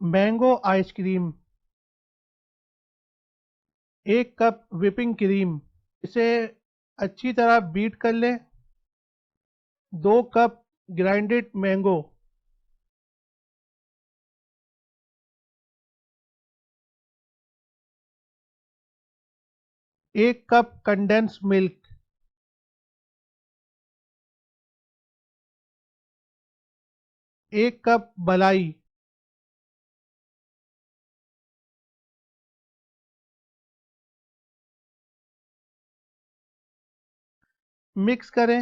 Mango ice cream, 1 cup whipping cream, इसे अच्छी तरह बीट कर लें। 2 cup grinded mango, 1 cup condense milk, 1 cup मलाई, मिक्स करें।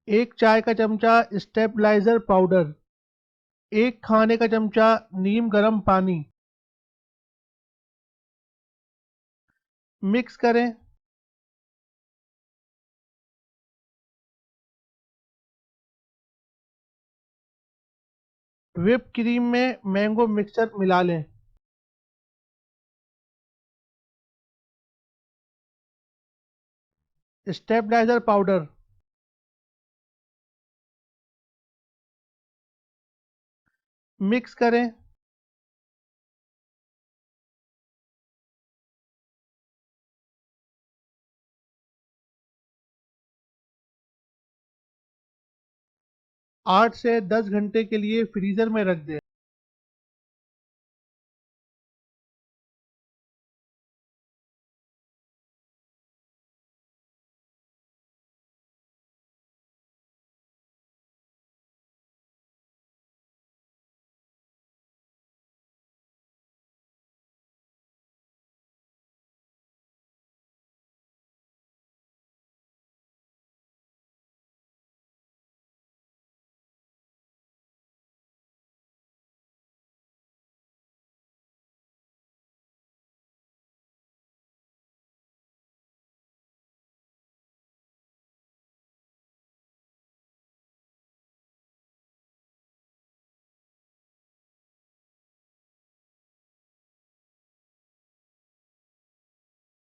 1 चाय का चमचा स्टेबलाइजर पाउडर, 1 खाने का चमचा नीम गर्म पानी, मिक्स करें। व्हिप क्रीम में मैंगो मिक्सचर मिला लें। स्टेबलाइजर पाउडर, मिक्स करें। आठ से 10 घंटे के लिए फ्रीजर में रख दें।